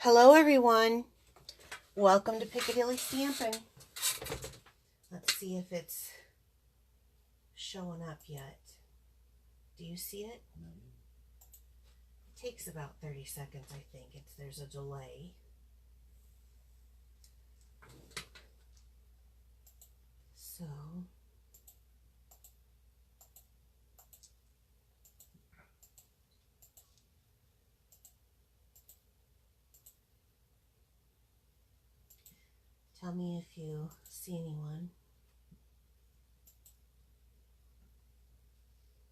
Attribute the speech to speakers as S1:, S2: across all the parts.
S1: Hello everyone, welcome to Piccadilly Stampin'. Let's see if it's showing up yet. Do you see it? It takes about 30 seconds, I think. There's a delay. So tell me if you see anyone.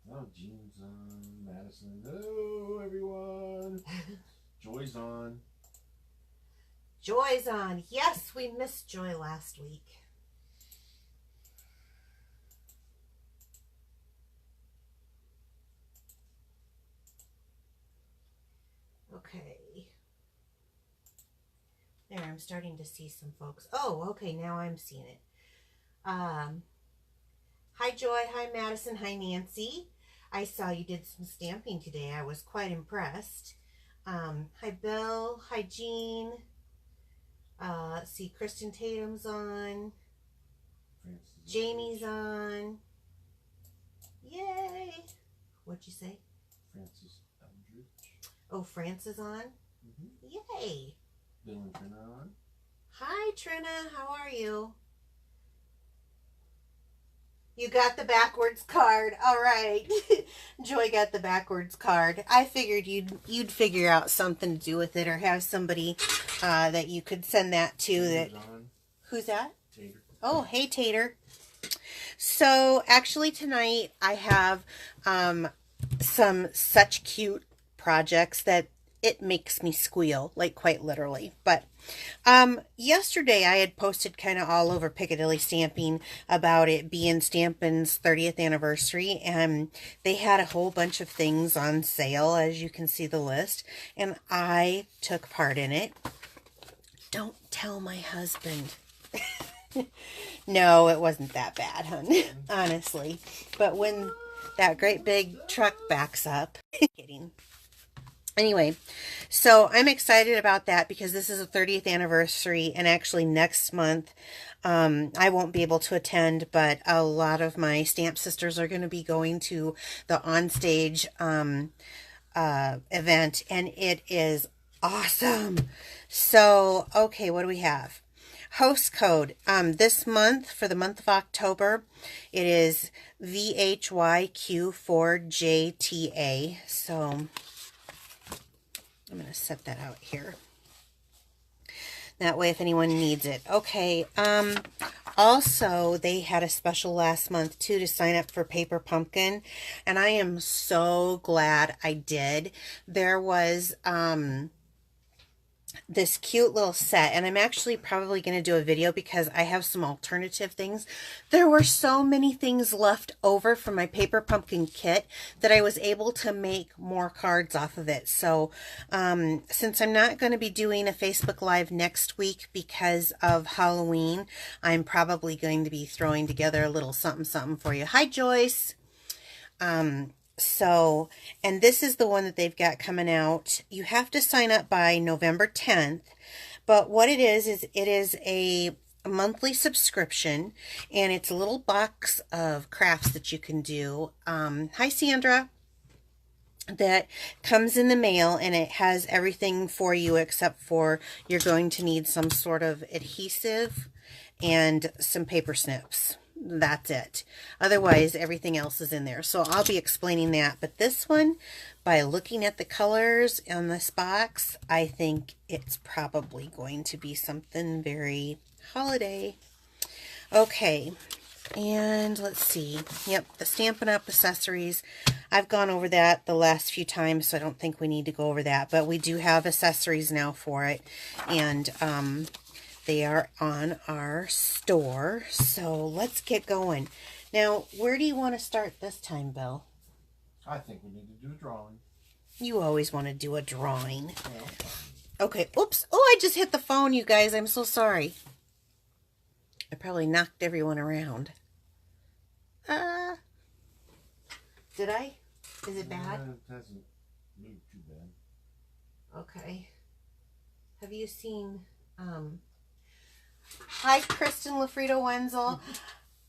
S2: Oh, Jean's on, Madison. Hello, everyone. Joy's on.
S1: Joy's on. Yes, we missed Joy last week. Okay. There, I'm starting to see some folks. Oh, okay, now I'm seeing it. Hi, Joy. Hi, Madison. Hi, Nancy. I saw you did some stamping today. I was quite impressed. Hi, Bill. Hi, Jean. Let's see, Kristen Tatum's on. Jamie's on. Yay! What'd you say?
S2: Francis Eldridge.
S1: Oh, France is on? Yay!
S2: Bill and Trina on.
S1: Hi, Trina. How are you? You got the backwards card. All right. Joy got the backwards card. I figured you'd figure out something to do with it, or have somebody that you could send that to.
S2: Tater's on.
S1: Who's that?
S2: Tater.
S1: Oh, hey, Tater. So actually tonight I have some such cute projects that it makes me squeal, like quite literally. But yesterday I had posted kind of all over Piccadilly Stamping about it being Stampin's 30th anniversary, and they had a whole bunch of things on sale, as you can see the list, and I took part in it. Don't tell my husband. No, it wasn't that bad, hon. Honestly. But when that great big truck backs up, kidding. Anyway, so I'm excited about that because this is a 30th anniversary, and actually next month I won't be able to attend, but a lot of my stamp sisters are going to be going to the onstage event, and it is awesome. So, okay, what do we have? Host code. This month, for the month of October, it is VHYQ4JTA. So I'm going to set that out here. That way, if anyone needs it. Okay. Also, they had a special last month, too, to sign up for Paper Pumpkin. And I am so glad I did. There was this cute little set, and I'm actually probably going to do a video because I have some alternative things. There were so many things left over from my Paper Pumpkin kit that I was able to make more cards off of it. So since I'm not going to be doing a Facebook Live next week because of Halloween, I'm probably going to be throwing together a little something for you. Hi, Joyce. So, and this is the one that they've got coming out. You have to sign up by November 10th, but what it is it is a monthly subscription, and it's a little box of crafts that you can do. Hi, Sandra. That comes in the mail, and it has everything for you except for you're going to need some sort of adhesive and some paper snips. That's it. Otherwise, everything else is in there. So I'll be explaining that. But this one, by looking at the colors in this box, I think it's probably going to be something very holiday. Okay. And let's see. Yep, the Stampin' Up! Accessories. I've gone over that the last few times, so I don't think we need to go over that. But we do have accessories now for it. And they are on our store. So let's get going. Now, where do you want to start this time, Bill?
S2: I think we need to do a drawing.
S1: You always want to do a drawing. Okay. Oops. Oh, I just hit the phone, you guys. I'm so sorry. I probably knocked everyone around. Did I? Is it bad?
S2: It hasn't moved too bad.
S1: Okay. Have you seen, hi, Kristen LaFrida Wenzel.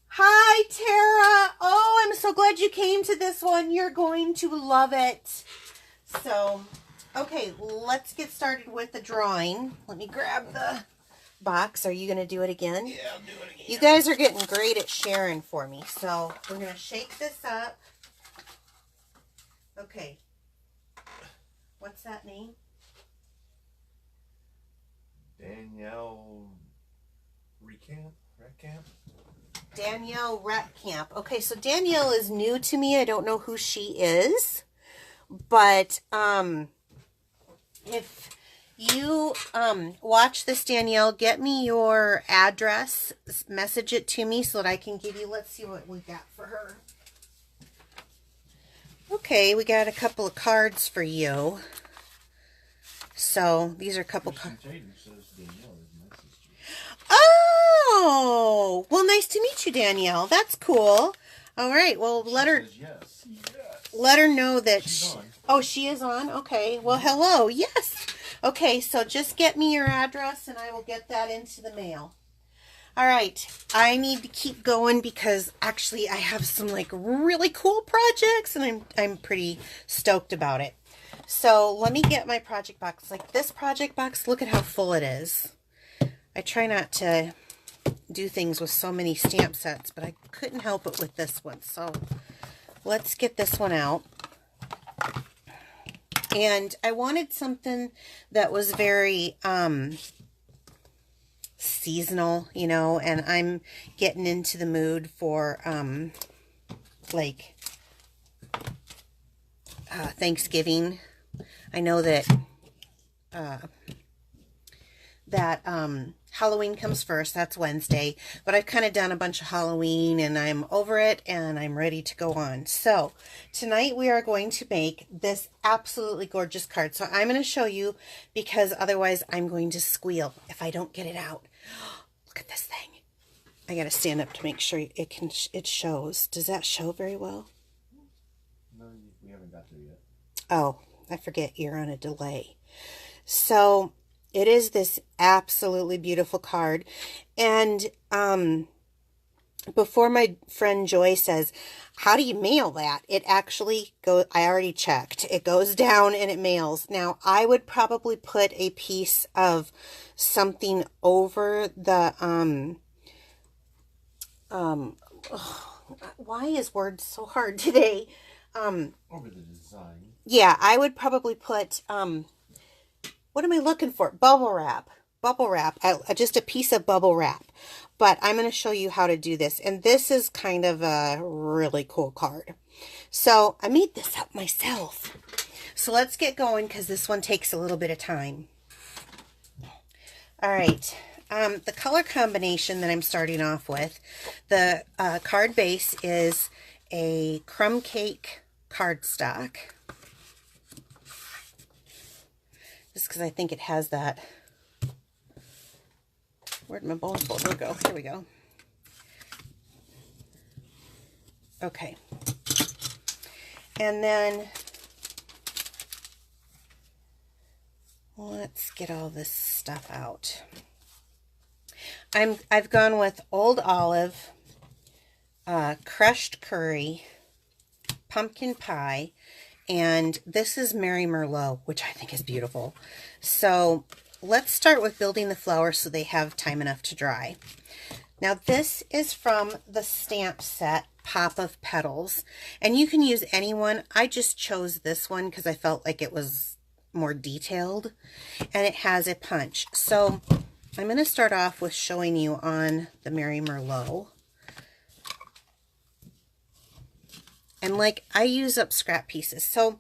S1: Hi, Tara. Oh, I'm so glad you came to this one. You're going to love it. So, okay, let's get started with the drawing. Let me grab the box. Are you going to do it again?
S2: Yeah, I'll do it again.
S1: You guys are getting great at sharing for me. So, we're going to shake this up. Okay. What's that name?
S2: Danielle Recamp?
S1: Danielle Ratcamp. Okay, so Danielle is new to me. I don't know who she is. But if you watch this, Danielle, get me your address, message it to me so that I can give you, let's see what we got for her. Okay, we got a couple of cards for you. So these are a couple cards. Oh, well, nice to meet you, Danielle. That's cool. All right, well, let her know that. She is on. Okay. Well, hello. Yes. Okay, so just get me your address and I will get that into the mail. All right. I need to keep going because actually I have some like really cool projects and I'm pretty stoked about it. So let me get my project box. Like this project box, look at how full it is. I try not to do things with so many stamp sets, but I couldn't help it with this one. So let's get this one out. And I wanted something that was very seasonal, you know, and I'm getting into the mood for like Thanksgiving. I know that Halloween comes first. That's Wednesday. But I've kind of done a bunch of Halloween and I'm over it and I'm ready to go on. So tonight we are going to make this absolutely gorgeous card. So I'm going to show you because otherwise I'm going to squeal if I don't get it out. Look at this thing. I got to stand up to make sure it shows. Does that show very well?
S2: No, we haven't got there yet.
S1: Oh, I forget you're on a delay. So it is this absolutely beautiful card. And before my friend Joy says, how do you mail that? It actually goes, I already checked. It goes down and it mails. Now, I would probably put a piece of something over the, why is words so hard today?
S2: Over the design.
S1: Yeah, I would probably put, what am I looking for? Bubble wrap. Bubble wrap. Just a piece of bubble wrap. But I'm going to show you how to do this. And this is kind of a really cool card. So I made this up myself. So let's get going because this one takes a little bit of time. All right. The color combination that I'm starting off with, the card base is a crumb cake cardstock. Just because I think it has that. Where'd my bone folder go? Here we go. Okay. And then let's get all this stuff out. I've gone with Old Olive, crushed curry, pumpkin pie, and this is Mary Merlot, which I think is beautiful. So let's start with building the flowers so they have time enough to dry. Now this is from the stamp set, Pop of Petals, and you can use any one. I just chose this one because I felt like it was more detailed, and it has a punch. So I'm going to start off with showing you on the Mary Merlot. And like, I use up scrap pieces. So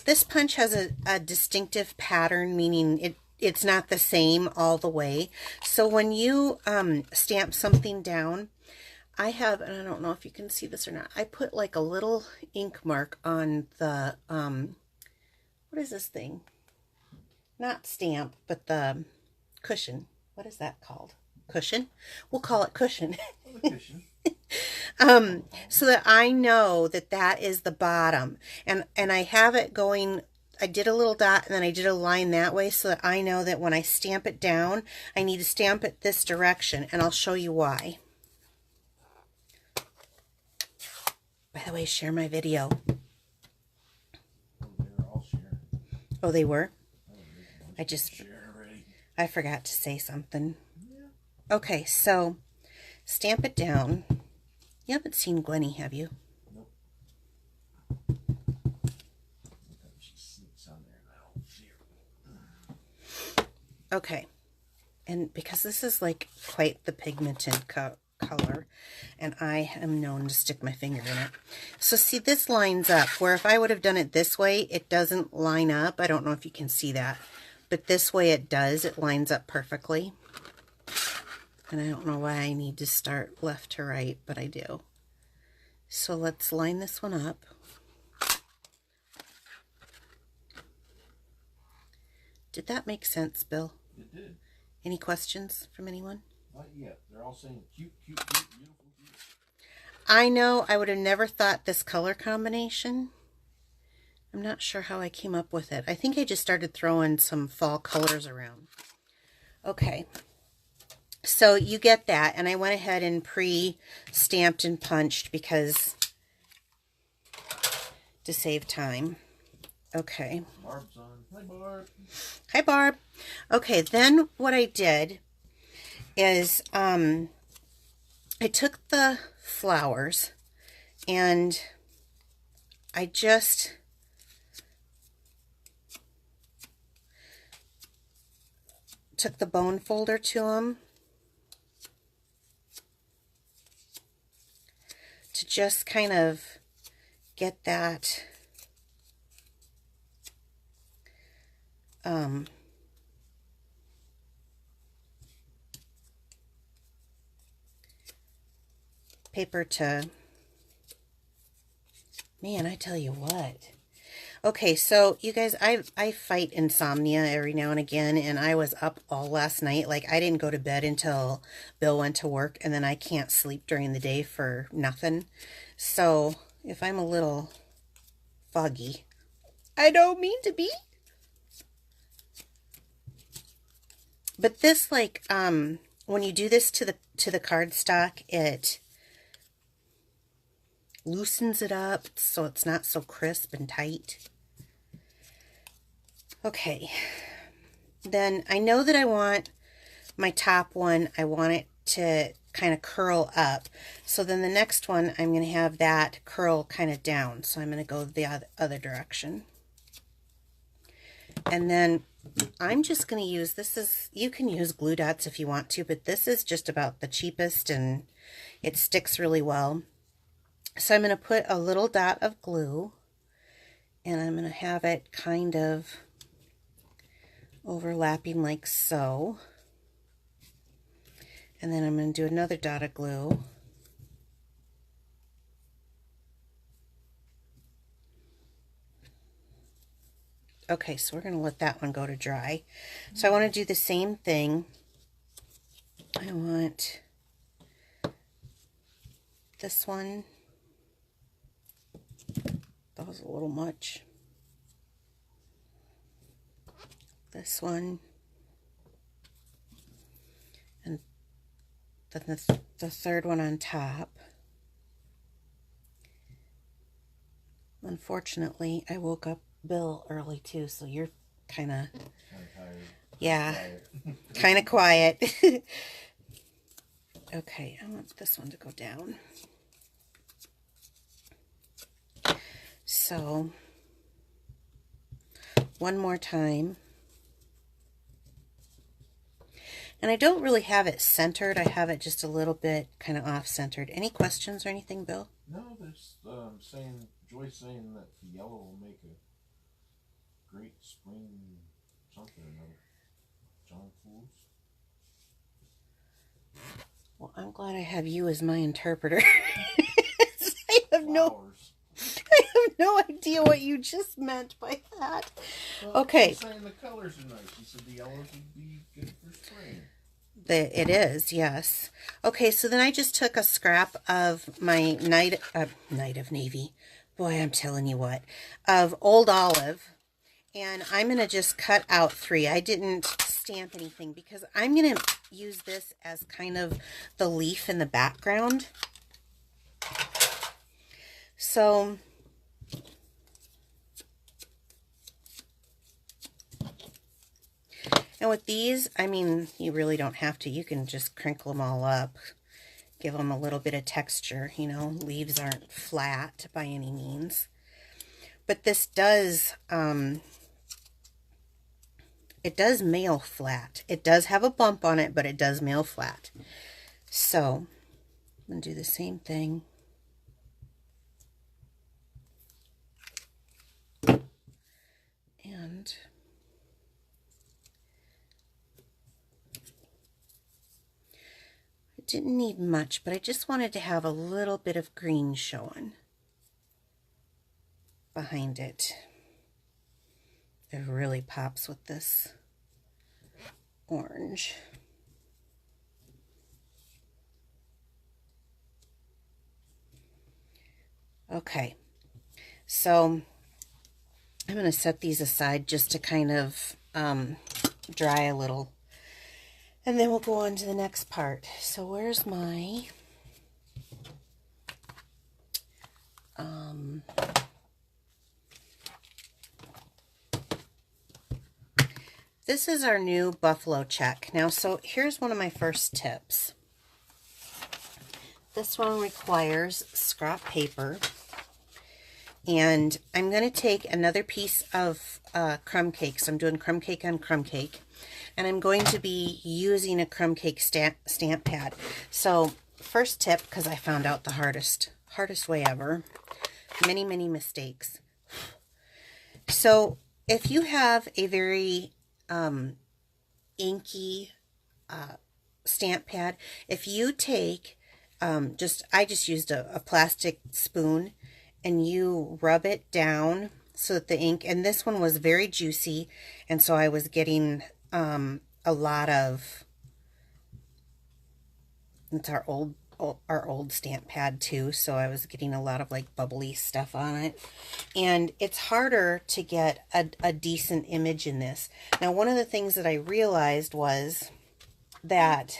S1: this punch has a distinctive pattern, meaning it's not the same all the way. So when you stamp something down, I have, and I don't know if you can see this or not, I put like a little ink mark on the, what is this thing? Not stamp, but the cushion. What is that called? Cushion? We'll call it cushion.
S2: Cushion.
S1: So that I know that that is the bottom, and I have it going did a little dot and then I did a line that way so that I know that when I stamp it down, I need to stamp it this direction, and I'll show you why. By the way, share my video.
S2: They're all sharing.
S1: Oh, they were?
S2: Oh,
S1: I forgot to say something. Yeah. Okay, so stamp it down. You haven't seen Gwenny, have you?
S2: Nope. She sneaks on there now.
S1: Okay, and because this is like quite the pigmented color, and I am known to stick my finger in it. So see, this lines up, where if I would have done it this way, it doesn't line up. I don't know if you can see that, but this way it does. It lines up perfectly. And I don't know why I need to start left to right, but I do. So let's line this one up. Did that make sense, Bill?
S2: It did.
S1: Any questions from anyone?
S2: Not yet. They're all saying cute, cute, cute, beautiful, cute.
S1: I know I would have never thought this color combination. I'm not sure how I came up with it. I think I just started throwing some fall colors around. Okay. So you get that, and I went ahead and pre-stamped and punched because to save time. Okay.
S2: Barb's on. Hi, Barb.
S1: Hi, Barb. Okay, then what I did is I took the flowers and I just took the bone folder to them to just kind of get that paper to, man, I tell you what. Okay, so you guys, I fight insomnia every now and again, and I was up all last night. Like, I didn't go to bed until Bill went to work, and then I can't sleep during the day for nothing. So if I'm a little foggy, I don't mean to be. But this, like, when you do this to the cardstock, it loosens it up so it's not so crisp and tight. Okay, then I know that I want my top one, I want it to kind of curl up. So then the next one, I'm going to have that curl kind of down. So I'm going to go the other direction. And then I'm just going to use, you can use glue dots if you want to, but this is just about the cheapest and it sticks really well. So I'm going to put a little dot of glue and I'm going to have it kind of overlapping like so. And then I'm going to do another dot of glue. Okay, so we're going to let that one go to dry. So I want to do the same thing. I want this one. That was a little much. This one. And then the third one on top. Unfortunately, I woke up Bill early too, so you're kind of
S2: tired.
S1: Yeah, kind of quiet. Okay, I want this one to go down. So, one more time. And I don't really have it centered. I have it just a little bit kind of off-centered. Any questions or anything, Bill?
S2: No, there's Joyce saying that the yellow will make a great spring something or another. John Fools.
S1: Well, I'm glad I have you as my interpreter. I have no idea what you just meant by that.
S2: Well,
S1: okay.
S2: She's saying the colors are nice. She said the yellows would be good for spring.
S1: It is, yes. Okay, so then I just took a scrap of my Night of Navy. Boy, I'm telling you what. Of Old Olive. And I'm going to just cut out 3. I didn't stamp anything because I'm going to use this as kind of the leaf in the background. So and with these, I mean, you really don't have to. You can just crinkle them all up, give them a little bit of texture. You know, leaves aren't flat by any means. But this does, it does mail flat. It does have a bump on it, but it does mail flat. So, I'm going to do the same thing. And I didn't need much, but I just wanted to have a little bit of green showing behind it. It really pops with this orange. Okay, so I'm going to set these aside just to kind of dry a little, and then we'll go on to the next part. So where's my this is our new buffalo check. Now, so here's one of my first tips. This one requires scrap paper. And I'm going to take another piece of crumb cake. So I'm doing crumb cake on crumb cake. And I'm going to be using a crumb cake stamp pad. So first tip, because I found out the hardest way ever. Many, many mistakes. So if you have a very inky stamp pad, if you take I just used a plastic spoon, and you rub it down so that the ink, and this one was very juicy, and so I was getting a lot of, it's our old stamp pad too, so I was getting a lot of like bubbly stuff on it, and it's harder to get a decent image in this. Now, one of the things that I realized was that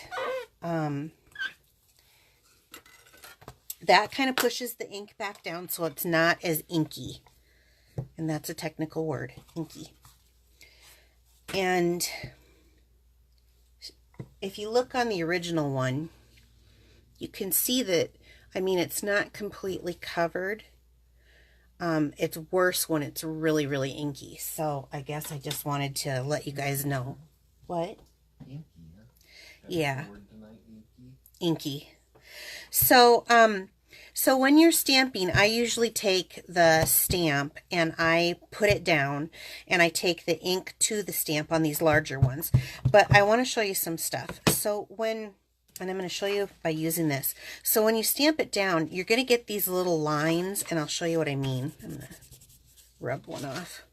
S1: that kind of pushes the ink back down so it's not as inky. And that's a technical word, inky. And if you look on the original one, you can see that, I mean, it's not completely covered. It's worse when it's really, really inky. So I guess I just wanted to let you guys know. What?
S2: Inky, huh?
S1: Yeah.
S2: Inky.
S1: Inky. So, so when you're stamping, I usually take the stamp and I put it down, and I take the ink to the stamp on these larger ones. But I want to show you some stuff. So and I'm going to show you by using this. So when you stamp it down, you're going to get these little lines, and I'll show you what I mean. I'm going to rub one off.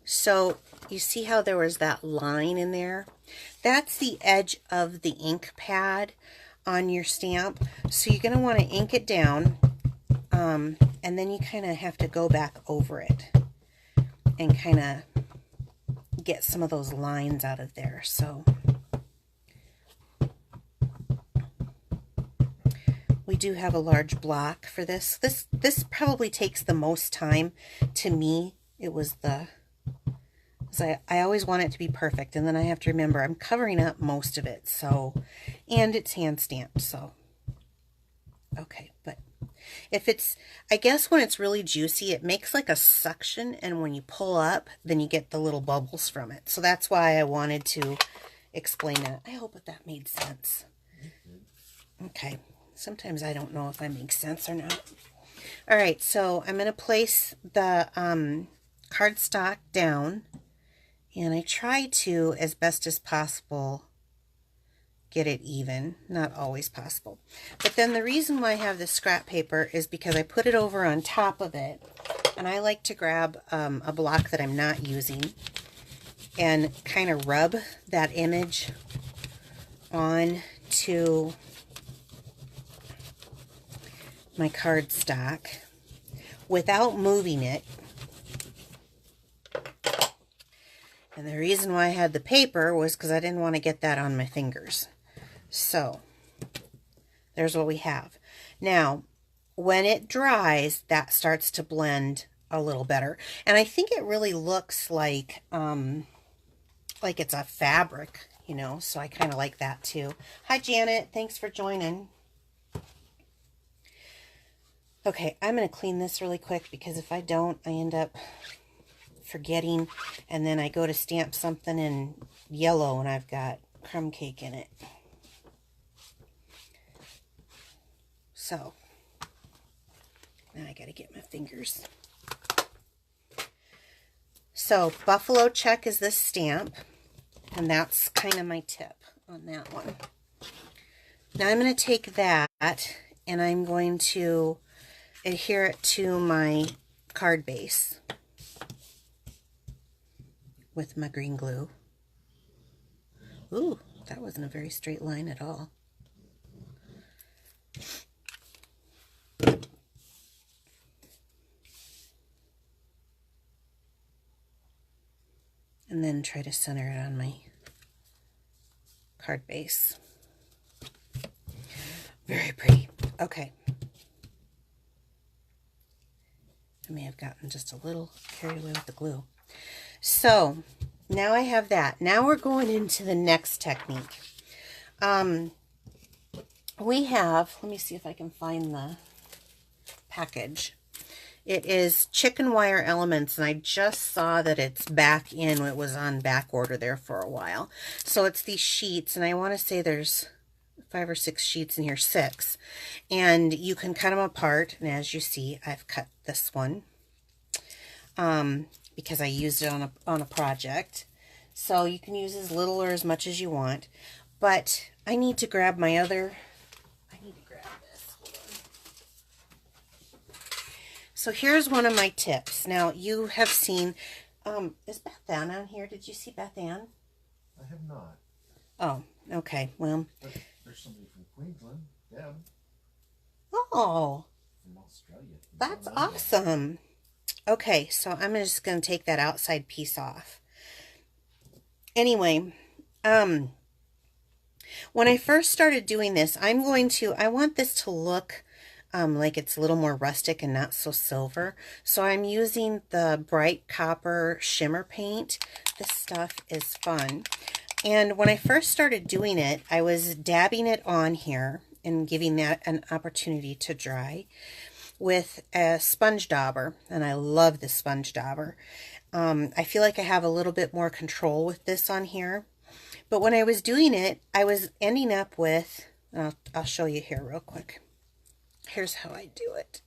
S1: So you see how there was that line in there? That's the edge of the ink pad on your stamp. So you're going to want to ink it down, and then you kind of have to go back over it and kind of get some of those lines out of there. So we do have a large block for this. This probably takes the most time. To me, it was I always want it to be perfect, and then I have to remember I'm covering up most of it, so, and it's hand stamped, so, okay, but if it's, I guess when it's really juicy, it makes like a suction, and when you pull up, then you get the little bubbles from it, so that's why I wanted to explain that. I hope that made sense. Okay, sometimes I don't know if I make sense or not. All right, so I'm going to place the cardstock down. And I try to, as best as possible, get it even. Not always possible. But then the reason why I have this scrap paper is because I put it over on top of it. And I like to grab a block that I'm not using and kind of rub that image onto my cardstock without moving it. And the reason why I had the paper was because I didn't want to get that on my fingers. So, there's what we have. Now, when it dries, that starts to blend a little better. And I think it really looks like it's a fabric, you know, so I kind of like that too. Hi, Janet. Thanks for joining. Okay, I'm going to clean this really quick because if I don't, I end up forgetting, and then I go to stamp something in yellow and I've got crumb cake in it. So, now I got to get my fingers. So, Buffalo Check is this stamp, and that's kind of my tip on that one. Now I'm going to take that and I'm going to adhere it to my card base with my green glue. Ooh, that wasn't a very straight line at all. And then try to center it on my card base. Very pretty. Okay. I may have gotten just a little carried away with the glue. So, now I have that. Now we're going into the next technique. We have, let me see if I can find the package. It is Chicken Wire Elements, and I just saw that it's back in. It was on back order there for a while. So it's these sheets, and I want to say there's 5 or 6 sheets in here, 6. And you can cut them apart, and as you see, I've cut this one because I used it on a project. So you can use as little or as much as you want. But I need to grab my other... So here's one of my tips. Now, you have seen, is Beth Ann on here? Did you see Beth Ann?
S2: I have not.
S1: Oh, okay. Well.
S2: But there's somebody from Queensland, Deb.
S1: Oh.
S2: From Australia.
S1: That's awesome. Okay, so I'm just going to take that outside piece off. Anyway, when I first started doing this, I want this to look like it's a little more rustic and not so silver. So I'm using the bright copper shimmer paint. This stuff is fun. And when I first started doing it, I was dabbing it on here and giving that an opportunity to dry with a sponge dauber. And I love the sponge dauber. I feel like I have a little bit more control with this on here. But when I was doing it, I was ending up with, I'll show you here real quick. Here's how I do it.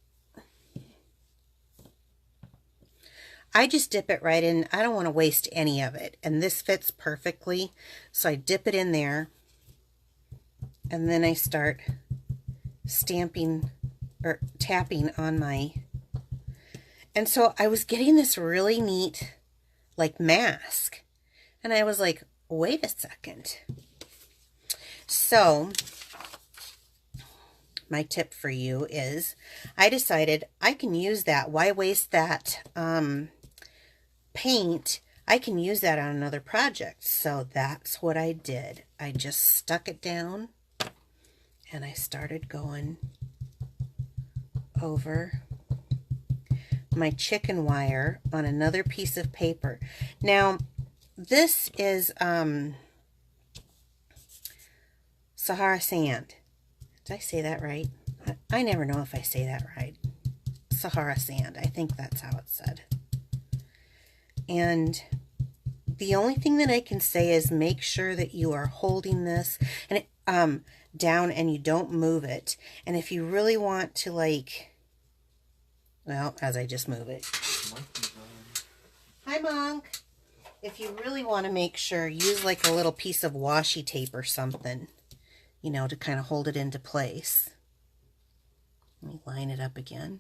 S1: I just dip it right in. I don't want to waste any of it. And this fits perfectly. So I dip it in there. And then I start stamping or tapping on my... And so I was getting this really neat, like, mask. And I was like, wait a second. So... my tip for you is I decided I can use that. Why waste that paint? I can use that on another project. So that's what I did. I just stuck it down and I started going over my chicken wire on another piece of paper. Now, this is Sahara sand. Did I say that right? I never know if I say that right. Sahara sand. I think that's how it's said. And the only thing that I can say is make sure that you are holding this and down and you don't move it. And if you really want to, like, well, as I just move it. Hi, Monk. If you really want to make sure, use like a little piece of washi tape or something, you know, to kind of hold it into place. Let me line it up again,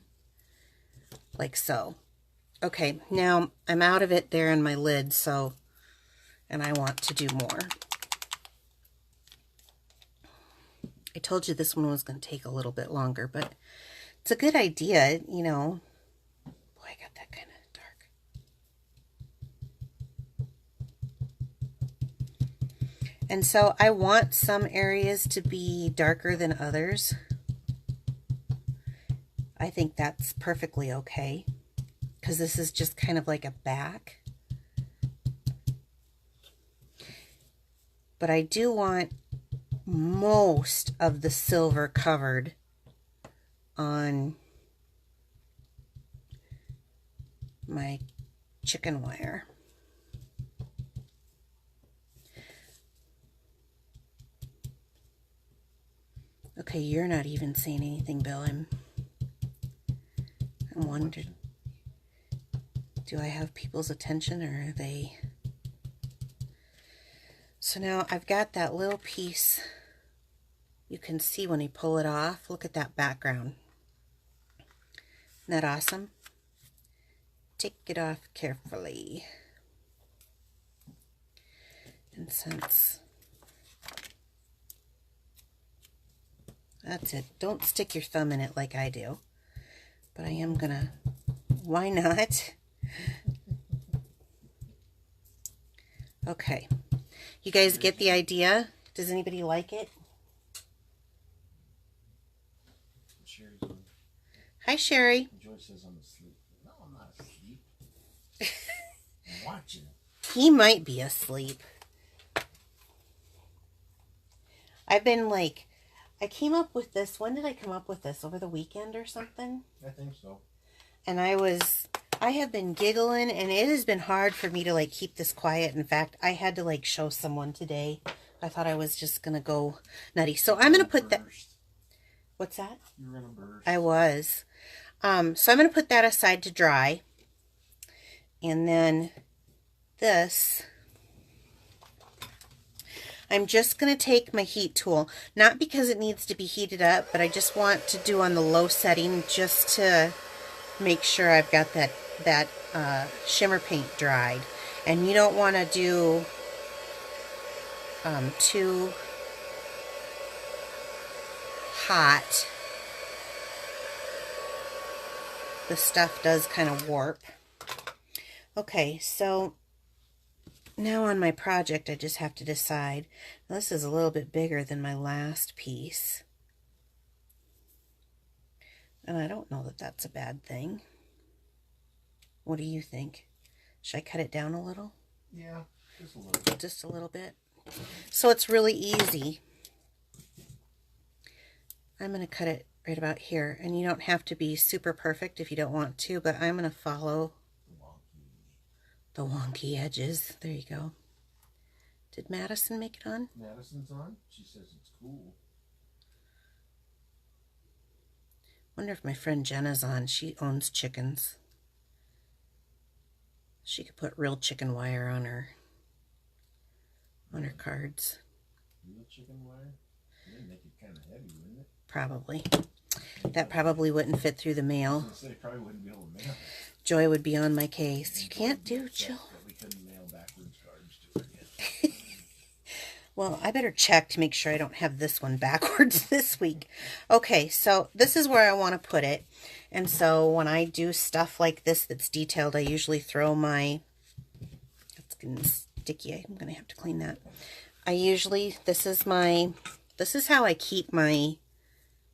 S1: like so. Okay, now I'm out of it there in my lid, so, and I want to do more. I told you this one was going to take a little bit longer, but it's a good idea, you know. Boy, I got that kind of dark. And so I want some areas to be darker than others. I think that's perfectly okay, because this is just kind of like a back. But I do want most of the silver covered on my chicken wire. Okay, you're not even saying anything, Bill. I'm wondering, do I have people's attention, or are they... So now I've got that little piece. You can see when you pull it off. Look at that background. Isn't that awesome? Take it off carefully. And since that's it, don't stick your thumb in it like I do. But I am gonna, why not? Okay. You guys get the idea? Does anybody like it?
S2: Sherry's on.
S1: Hi, Sherry.
S2: Joyce says I'm asleep. No, I'm not asleep. I'm watching.
S1: He might be asleep. I've been like, I came up with this. When did I come up with this? Over the weekend or something?
S2: I think so.
S1: And I have been giggling, and it has been hard for me to like keep this quiet. In fact, I had to like show someone today. I thought I was just going to go nutty. So I'm going to put that. What's that?
S2: You were going to burst.
S1: I was. So I'm going to put that aside to dry. And then this, I'm just going to take my heat tool, not because it needs to be heated up, but I just want to do on the low setting just to make sure I've got that shimmer paint dried. And you don't want to do too hot. The stuff does kind of warp. Okay, so now on my project, I just have to decide. Now, this is a little bit bigger than my last piece. And I don't know that that's a bad thing. What do you think? Should I cut it down a little?
S2: Yeah, just a little.
S1: Just a little bit. So it's really easy. I'm going to cut it right about here. And you don't have to be super perfect if you don't want to, but I'm going to follow the wonky edges. There you go. Did Madison make it on?
S2: Madison's on. She says it's cool.
S1: Wonder if my friend Jenna's on. She owns chickens. She could put real chicken wire on her cards.
S2: Real chicken wire? That'd make it kind of heavy, wouldn't it?
S1: Probably. That probably wouldn't fit through the mail.
S2: I was gonna say, probably wouldn't be able to mail it.
S1: Joy would be on my case. You can't do, Jill.
S2: We couldn't mail backwards cards to her yet.
S1: Well, I better check to make sure I don't have this one backwards this week. Okay, so this is where I want to put it. And so when I do stuff like this that's detailed, I usually throw my... It's getting sticky. I'm going to have to clean that. This is how I keep my...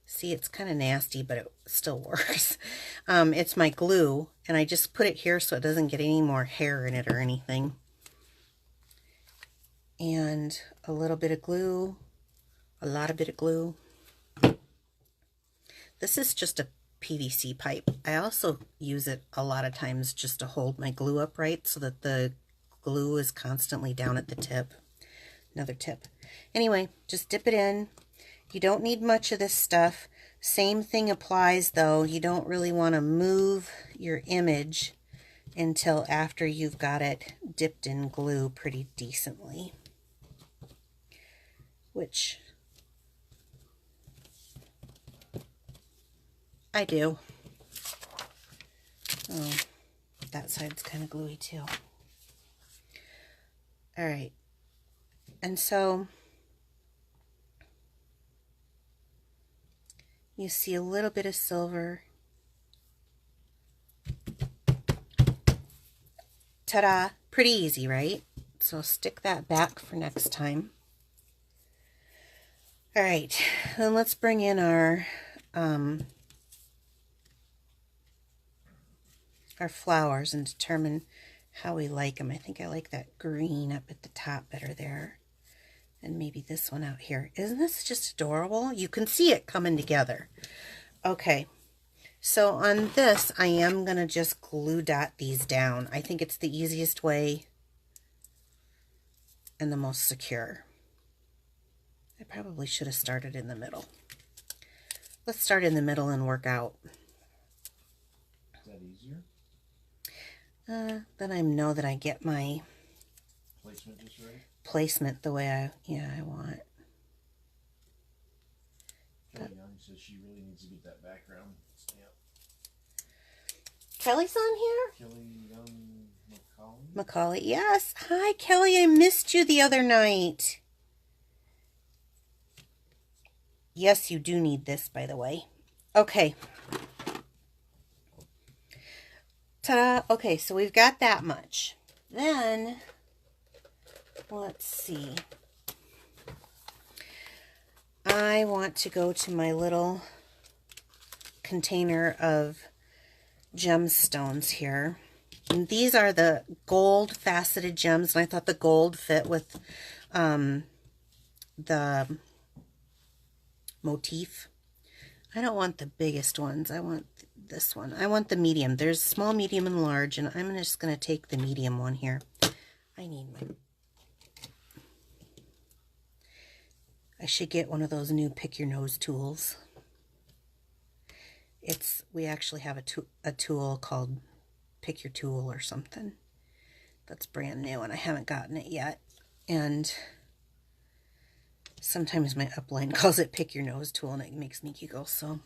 S1: See, it's kind of nasty, but it still works. It's my glue, and I just put it here so it doesn't get any more hair in it or anything. And a little bit of glue, a lot of bit of glue. This is just a PVC pipe. I also use it a lot of times just to hold my glue upright so that the glue is constantly down at the tip. Another tip. Anyway, just dip it in. You don't need much of this stuff. Same thing applies though. You don't really want to move your image until after you've got it dipped in glue pretty decently. Which I do. Oh, that side's kind of gluey too. All right. And so you see a little bit of silver. Ta-da! Pretty easy, right? So stick that back for next time. All right, then let's bring in our flowers and determine how we like them. I think I like that green up at the top better there. And maybe this one out here. Isn't this just adorable? You can see it coming together. Okay, so on this, I am going to just glue dot these down. I think it's the easiest way and the most secure. I probably should have started in the middle. Let's start in the middle and work out.
S2: Is that easier?
S1: Then I know that I get my
S2: Placement just right?
S1: placement the way I want.
S2: Kelly Young says she really needs to get that background stamp.
S1: Kelly's on here?
S2: Kelly Young McCauley?
S1: Macaulay, yes. Hi, Kelly. I missed you the other night. Yes, you do need this, by the way. Okay. Ta-da. Okay, so we've got that much. Then, let's see. I want to go to my little container of gemstones here. And these are the gold faceted gems, and I thought the gold fit with the motif. I don't want the biggest ones. I want this one. I want the medium. There's small, medium, and large, and I'm just going to take the medium one here. I should get one of those new pick your nose tools. We actually have a tool called Pick Your Tool or something that's brand new, and I haven't gotten it yet. And sometimes my upline calls it Pick Your Nose Tool, and it makes me giggle. So,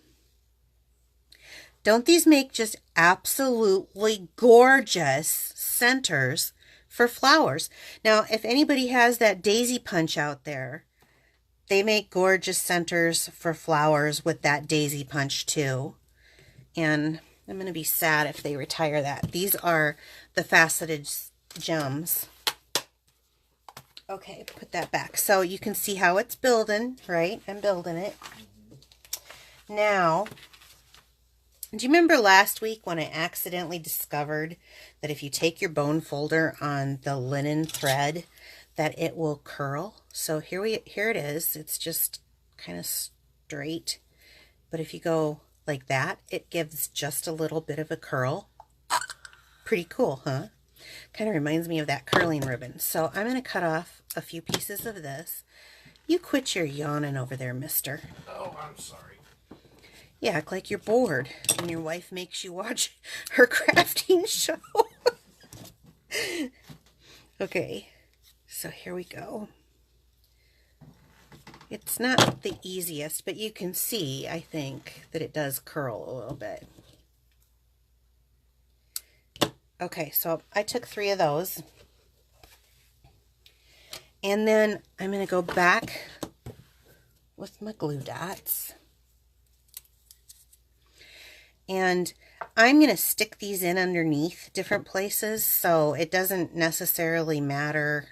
S1: don't these make just absolutely gorgeous centers for flowers? Now, if anybody has that daisy punch out there, they make gorgeous centers for flowers with that daisy punch too. And I'm going to be sad if they retire that. These are the faceted gems. Okay, put that back. So you can see how it's building, right? I'm building it. Now, do you remember last week when I accidentally discovered that if you take your bone folder on the linen thread, that it will curl? So here it is. It's just kind of straight. But if you go like that, it gives just a little bit of a curl. Pretty cool, huh? Kind of reminds me of that curling ribbon. So I'm going to cut off a few pieces of this. You quit your yawning over there, mister.
S2: Oh, I'm sorry.
S1: You act like you're bored when your wife makes you watch her crafting show. Okay, so here we go. It's not the easiest, but you can see, I think, that it does curl a little bit. Okay, so I took 3 of those. And then I'm going to go back with my glue dots. And I'm going to stick these in underneath different places, so it doesn't necessarily matter,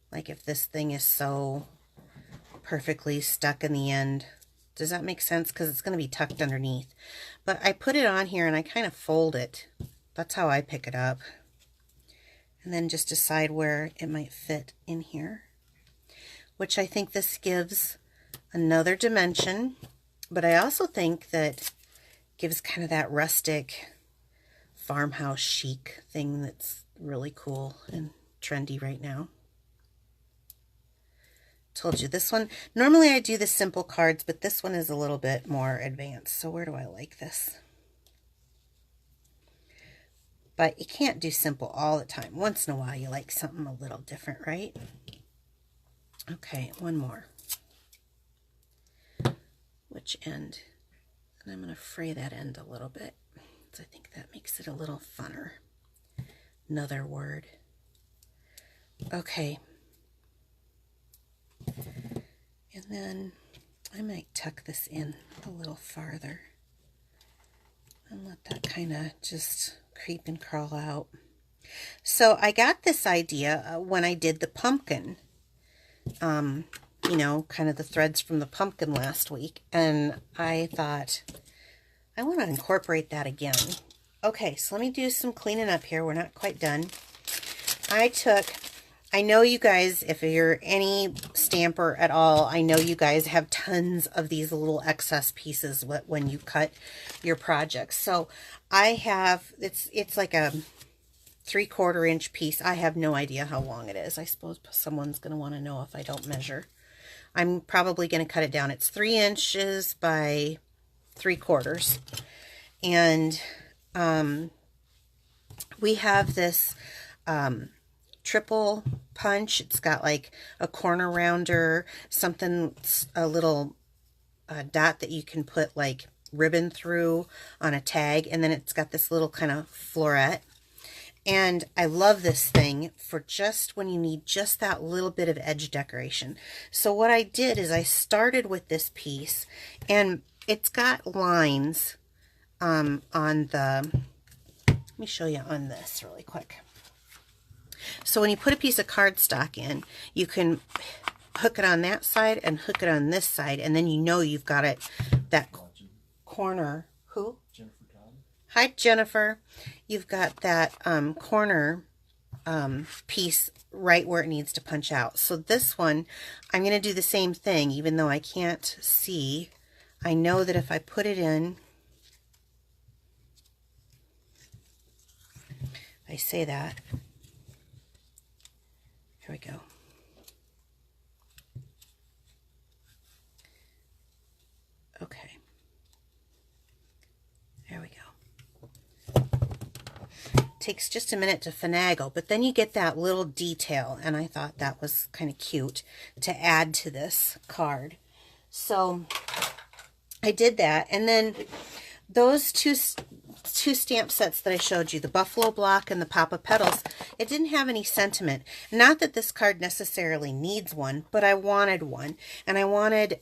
S1: like if this thing is so perfectly stuck in the end. Does that make sense? Because it's going to be tucked underneath. But I put it on here and I kind of fold it. That's how I pick it up. And then just decide where it might fit in here. Which I think this gives another dimension. But I also think that gives kind of that rustic farmhouse chic thing that's really cool and trendy right now. Told you this one, normally I do the simple cards, but this one is a little bit more advanced. So where do I like this? But you can't do simple all the time. Once in a while you like something a little different, right? Okay, one more. Which end? And I'm going to fray that end a little bit. So I think that makes it a little funner. Another word. Okay. And then I might tuck this in a little farther and let that kind of just creep and crawl out. So I got this idea when I did the pumpkin you know, kind of the threads from the pumpkin last week. And I thought, I want to incorporate that again. Okay, so let me do some cleaning up here. We're not quite done. I know you guys, if you're any stamper at all, I know you guys have tons of these little excess pieces when you cut your projects. So I have, it's like a 3/4 inch piece. I have no idea how long it is. I suppose someone's going to want to know if I don't measure. I'm probably going to cut it down. It's 3 inches by 3/4. And we have this triple punch. It's got like a corner rounder, something, a little dot that you can put like ribbon through on a tag, and then it's got this little kind of floret. And I love this thing for just when you need just that little bit of edge decoration. So what I did is I started with this piece, and it's got lines on the, let me show you on this really quick. So when you put a piece of cardstock in, you can hook it on that side and hook it on this side, and then you know you've got it, that corner. Who?
S2: Jennifer Todd.
S1: Hi, Jennifer. You've got that corner piece right where it needs to punch out. So this one, I'm going to do the same thing, even though I can't see. I know that if I put it in, I say that. Here we go. Okay. There we go. Takes just a minute to finagle, but then you get that little detail, and I thought that was kind of cute to add to this card. So I did that, and then those two stamp sets that I showed you, the Buffalo Block and the Papa Petals, it didn't have any sentiment. Not that this card necessarily needs one, but I wanted one. And I wanted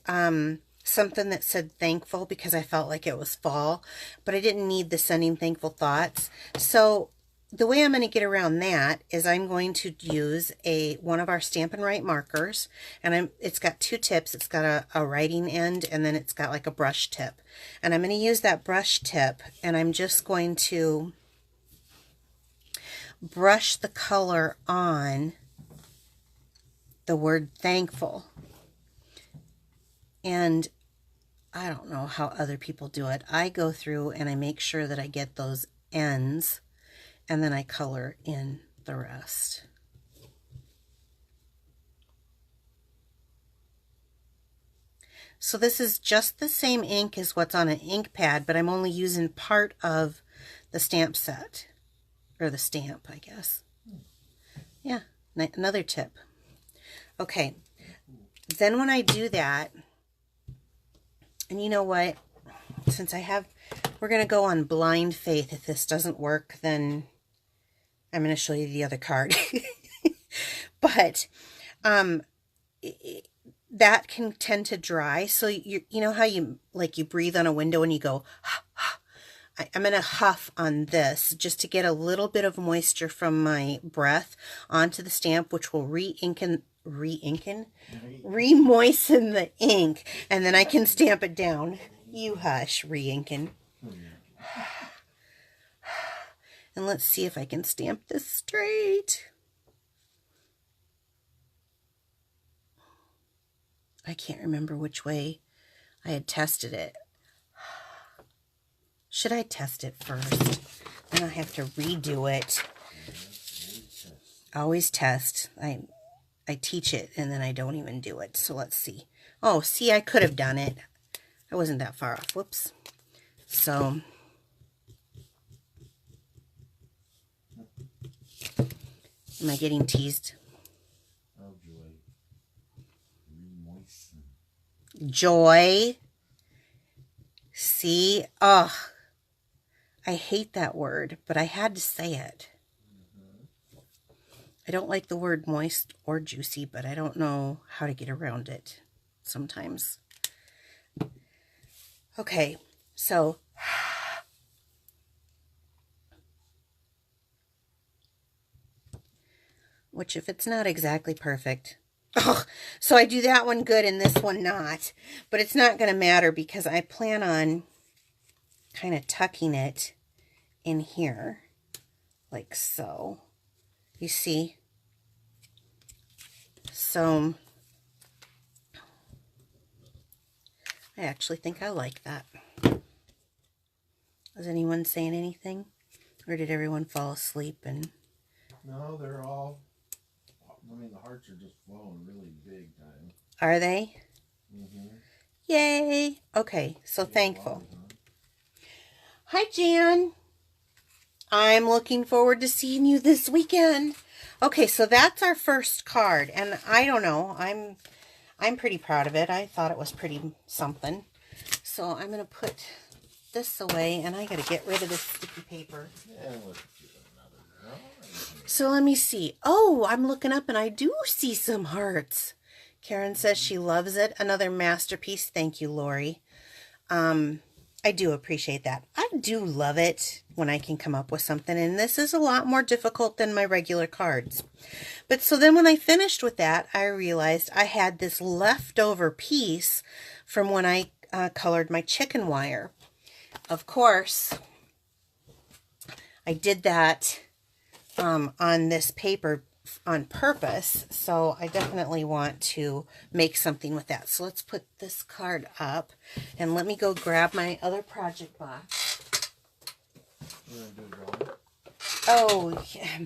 S1: something that said thankful, because I felt like it was fall, but I didn't need the sending thankful thoughts. So the way I'm going to get around that is I'm going to use one of our Stampin' Write markers, and it's got two tips. It's got a writing end, and then it's got like a brush tip. And I'm going to use that brush tip, and I'm just going to brush the color on the word thankful. And I don't know how other people do it. I go through and I make sure that I get those ends, and then I color in the rest. So this is just the same ink as what's on an ink pad, but I'm only using part of the stamp set, or the stamp, I guess. Yeah, another tip. Okay, then when I do that, and you know what, since we're going to go on blind faith. If this doesn't work, then I'm going to show you the other card. But that can tend to dry. So you know how you breathe on a window and you go, I'm going to huff on this just to get a little bit of moisture from my breath onto the stamp, which will re-moisten the ink, and then I can stamp it down. You hush, re-inking. And let's see if I can stamp this straight. I can't remember which way I had tested it. Should I test it first? Then I have to redo it. Always test. I teach it and then I don't even do it. So let's see. Oh, see, I could have done it. I wasn't that far off. Whoops. So am I getting teased?
S2: Oh, Joy. Re-moisten.
S1: Joy. See? Oh, I hate that word, but I had to say it. I don't like the word moist or juicy, but I don't know how to get around it sometimes. Okay, so which, if it's not exactly perfect, Oh, so I do that one good and this one not. But it's not going to matter because I plan on kind of tucking it in here. Like so. You see? So I actually think I like that. Was anyone saying anything? Or did everyone fall asleep? And
S2: No, they're all. I mean, the hearts are just flowing really big time.
S1: are they?
S2: Mm-hmm.
S1: Yay! Okay, so
S2: Yeah,
S1: thankful. Hi, Jan. I'm looking forward to seeing you this weekend. Okay, so that's our first card, and I don't know. I'm pretty proud of it. I thought it was pretty something. So I'm gonna put this away, and I gotta get rid of this sticky paper.
S2: Yeah, let's do another drawing.
S1: So let me see. Oh, I'm looking up, and I do see some hearts. Karen says she loves it. Another masterpiece. Thank you, Lori. I do appreciate that. I do love it when I can come up with something, and this is a lot more difficult than my regular cards. But so then when I finished with that, I realized I had this leftover piece from when I colored my chicken wire. Of course, I did that on this paper on purpose, so I definitely want to make something with that. So let's put this card up, and let me go grab my other project box.
S2: You want to do a drawing?
S1: Oh, yeah.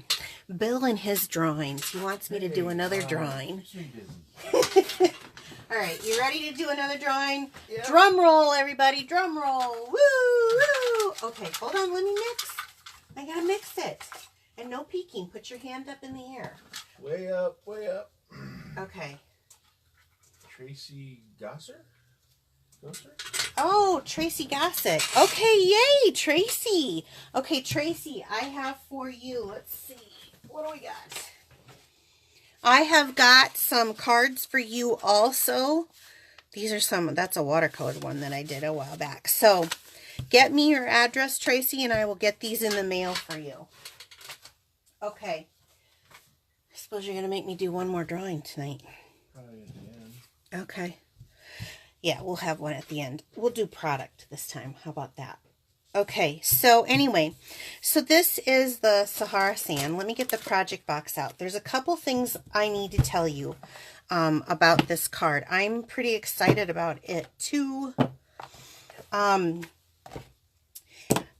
S1: Bill and his drawings. He wants me to do another drawing. All right, you ready to do another drawing? Yep. Drum roll, everybody. Drum roll. Woo, woo. Okay, hold on. Let me mix. I gotta mix it. And no peeking. Put your hand up in the air.
S2: Way up, way up.
S1: Okay.
S2: Tracy Gosser?
S1: Oh, Tracy Gossett. Okay, yay, Tracy. Okay, Tracy, I have for you. Let's see. What do we got? I have got some cards for you also. These are some, that's a watercolored one that I did a while back. So, get me your address, Tracy, and I will get these in the mail for you. Okay. I suppose you're going to make me do one more drawing tonight.
S2: Probably at the end.
S1: Okay. Yeah, we'll have one at the end. We'll do product this time. How about that? Okay, so anyway, so this is the Sahara Sand. Let me get the project box out. There's a couple things I need to tell you about this card. I'm pretty excited about it too.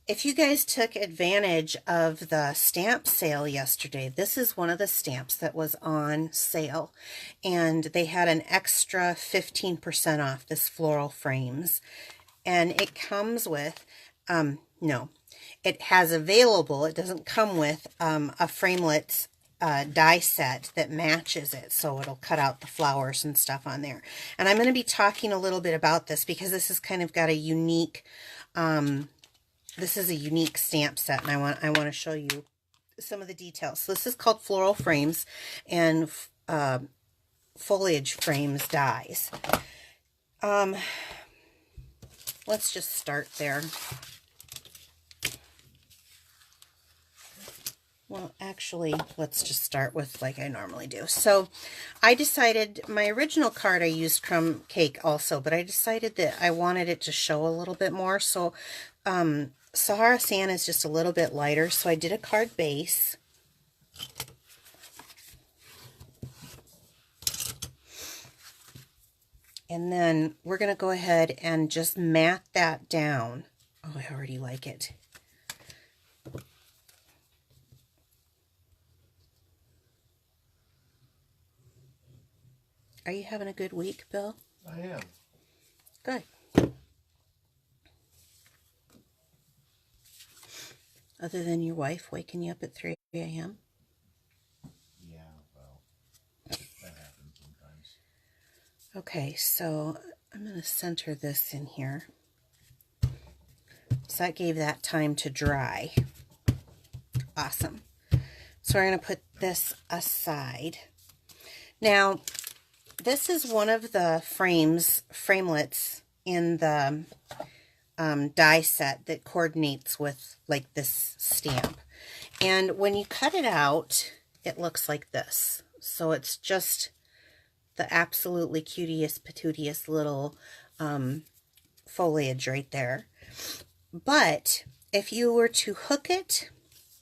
S1: If you guys took advantage of the stamp sale yesterday, this is one of the stamps that was on sale. And they had an extra 15% off this floral frames. And it comes with, no, it has available, it doesn't come with a framelits die set that matches it. So it'll cut out the flowers and stuff on there. And I'm going to be talking a little bit about this because this has kind of got a unique... this is a unique stamp set, and I want to show you some of the details. So this is called Floral Frames and Foliage Frames dies. Let's just start there. Well, actually, let's just start with like I normally do. So I decided, my original card I used Crumb Cake also, but I decided that I wanted it to show a little bit more. So Sahara Sand is just a little bit lighter, so I did a card base. And then we're going to go ahead and just mat that down. Oh, I already like it. Are you having a good week, Bill?
S2: I am.
S1: Good. Other than your wife waking you up at 3 a.m.?
S2: Yeah, well, that happens sometimes.
S1: Okay, so I'm going to center this in here. So that gave that time to dry. Awesome. So we're going to put this aside. Now, this is one of the framelits in the die set that coordinates with like this stamp. And when you cut it out, it looks like this. So it's just the absolutely cutiest patootiest little foliage right there. But if you were to hook it,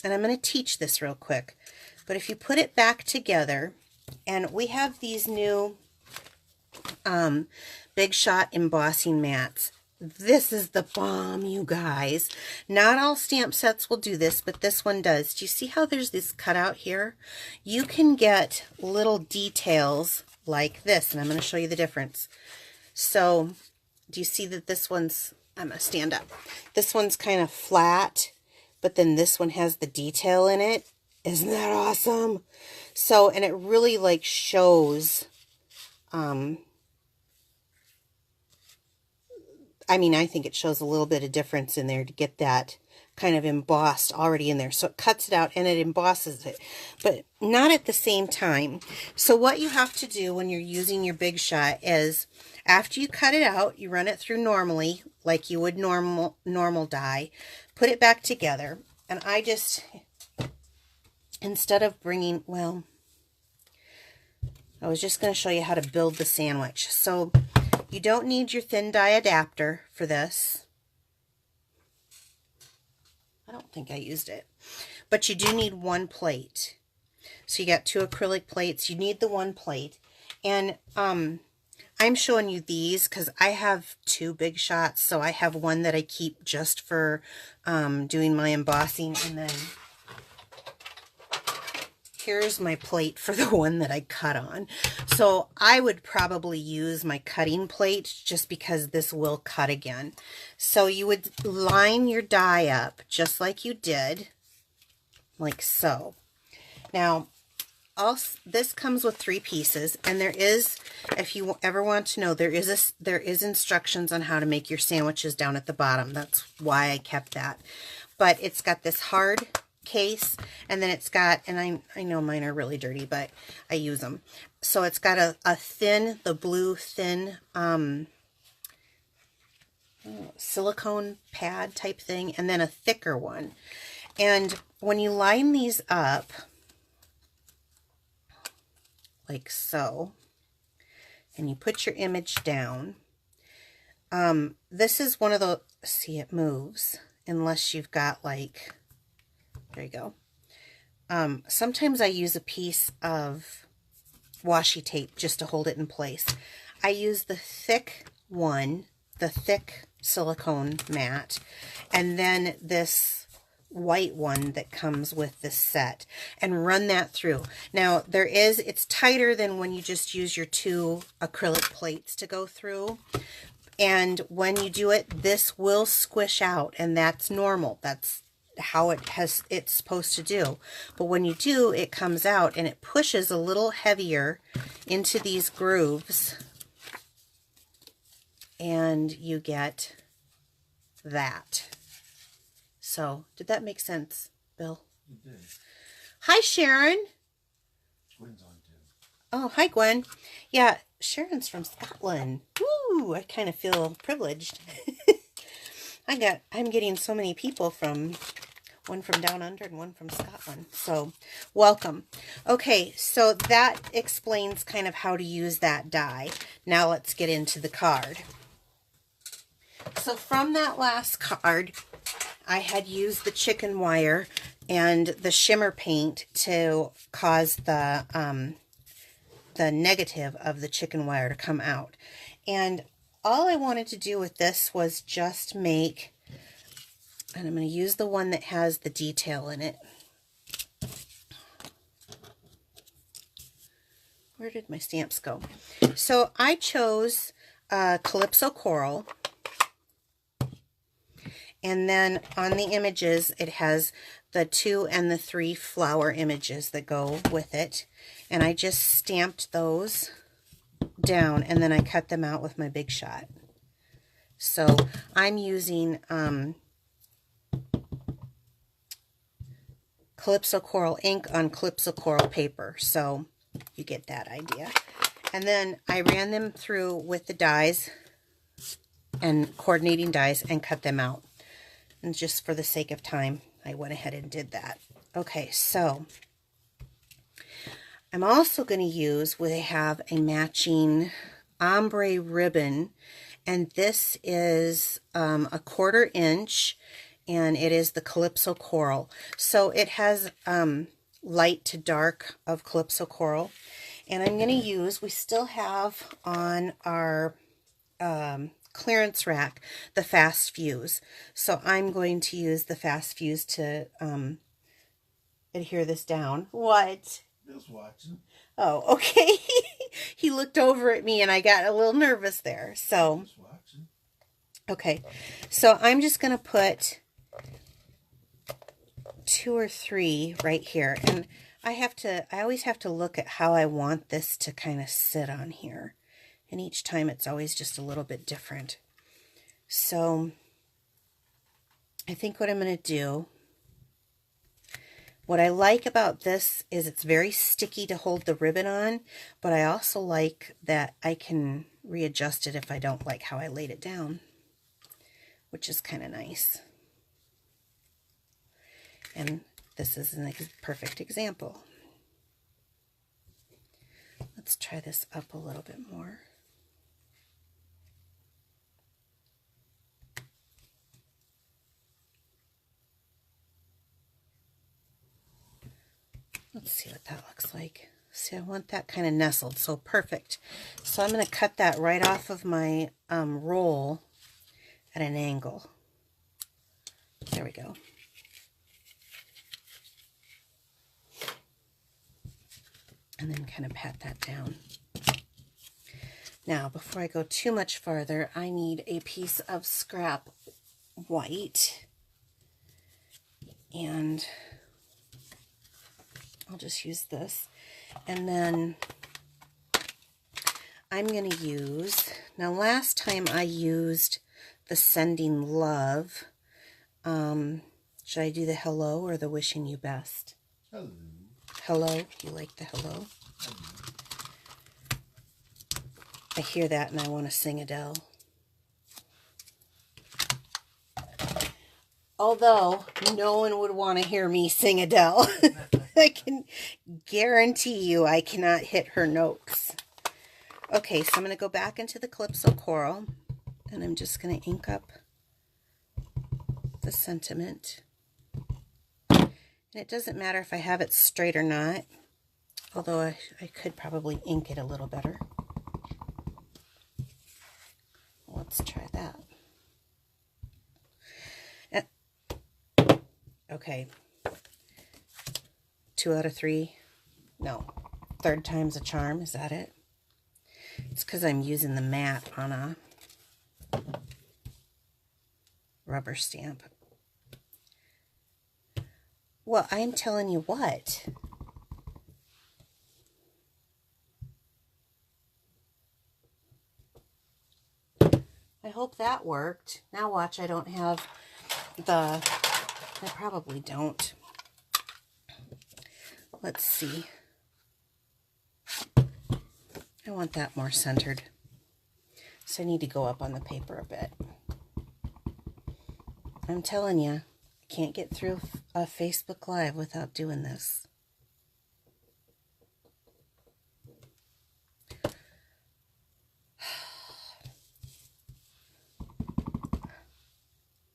S1: and I'm going to teach this real quick, but if you put it back together, and we have these new Big Shot embossing mats. This is the bomb, you guys. Not all stamp sets will do this, but this one does. Do you see how there's this cutout here? You can get little details like this, and I'm going to show you the difference. So, do you see that this one's, I'm going to stand up. This one's kind of flat, but then this one has the detail in it. Isn't that awesome? So, and it really like shows, I mean, I think it shows a little bit of difference in there to get that kind of embossed already in there. So it cuts it out and it embosses it, but not at the same time. So what you have to do when you're using your Big Shot is after you cut it out, you run it through normally, like you would normal die, put it back together. And I just, instead of bringing, well, I was just going to show you how to build the sandwich. So you don't need your thin die adapter for this. I don't think I used it. But you do need one plate. So you got 2 acrylic plates. You need the one plate. And I'm showing you these because I have 2 Big Shots. So I have one that I keep just for doing my embossing. And then here's my plate for the one that I cut on. So I would probably use my cutting plate just because this will cut again. So you would line your die up just like you did, like so. Now, this comes with 3 pieces, and there is, if you ever want to know, there is instructions on how to make your sandwiches down at the bottom. That's why I kept that. But it's got this hard case, and then it's got, and I know mine are really dirty, but I use them. So it's got a thin, the blue thin silicone pad type thing, and then a thicker one. And when you line these up, like so, and you put your image down, this is one of the, see, it moves, unless you've got like, there you go. Sometimes I use a piece of washi tape just to hold it in place. I use the thick one, the thick silicone mat, and then this white one that comes with this set, and run that through. Now it's tighter than when you just use your 2 acrylic plates to go through. And when you do it, this will squish out, and that's normal. That's how it's supposed to do. But when you do, it comes out and it pushes a little heavier into these grooves, and you get that. So, did that make sense, Bill?
S2: It did.
S1: Hi, Sharon.
S2: Gwen's on too.
S1: Oh, hi, Gwen. Yeah, Sharon's from Scotland. Woo! I kind of feel privileged. I'm getting so many people from, one from down under and one from Scotland. So, welcome. Okay, so that explains kind of how to use that die. Now let's get into the card. So from that last card, I had used the chicken wire and the shimmer paint to cause the negative of the chicken wire to come out. And all I wanted to do with this was just make, and I'm going to use the one that has the detail in it. Where did my stamps go? So I chose Calypso Coral. And then on the images, it has the 2 and the 3 flower images that go with it. And I just stamped those down, and then I cut them out with my Big Shot. So I'm using Calypso Coral ink on Calypso Coral paper. So you get that idea. And then I ran them through with the dies and coordinating dies and cut them out. And just for the sake of time, I went ahead and did that. Okay, so I'm also going to use, we have a matching ombre ribbon, and this is a 1/4 inch, and it is the Calypso Coral. So it has light to dark of Calypso Coral. And I'm going to use, we still have on our clearance rack the Fast Fuse. So I'm going to use the Fast Fuse to adhere this down. What?
S2: Just watching.
S1: Oh, okay. He looked over at me and I got a little nervous there. So,
S2: Just watching.
S1: okay. So I'm just going to put 2 or 3 right here. And I always have to look at how I want this to kind of sit on here. And each time it's always just a little bit different. So I think what I'm going to do, what I like about this is it's very sticky to hold the ribbon on, but I also like that I can readjust it if I don't like how I laid it down, which is kind of nice. And this is a perfect example. Let's try this up a little bit more. Let's see what that looks like. See, I want that kind of nestled, so perfect. So I'm going to cut that right off of my roll at an angle. There we go. And then kind of pat that down. Now, before I go too much farther, I need a piece of scrap white. And I'll just use this. And then I'm going to use, now last time I used the Sending Love. Should I do the hello or the wishing you best?
S2: Hello.
S1: Hello? You like the hello? I hear that and I want to sing Adele. Although no one would want to hear me sing Adele. I can guarantee you I cannot hit her notes. Okay, so I'm going to go back into the Calypso Coral and I'm just going to ink up the sentiment. And it doesn't matter if I have it straight or not, although I could probably ink it a little better. Let's try that. Okay. 2 out of 3. No. 3rd time's a charm. Is that it? It's because I'm using the mat on a rubber stamp. Well, I'm telling you what. I hope that worked. Now watch, I don't have the... I probably don't. Let's see. I want that more centered. So I need to go up on the paper a bit. I'm telling you, I can't get through a Facebook Live without doing this.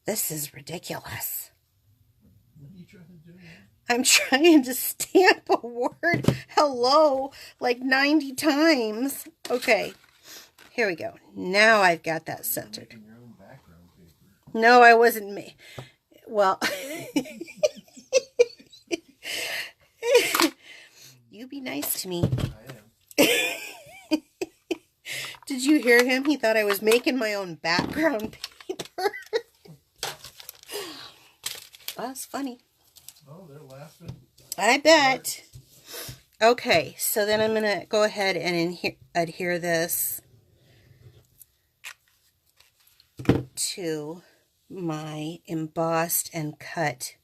S1: This is ridiculous.
S2: What are you trying to do?
S1: I'm trying to stamp a word hello like 90 times. Okay, here we go. Now I've got that centered.
S2: You're making your own background paper.
S1: No, I wasn't well, you be nice to me.
S2: I am.
S1: Did you hear him? He thought I was making my own background paper. That's funny.
S2: Oh, they're laughing.
S1: I bet. Okay, so then I'm going to go ahead and adhere this to my embossed and cut.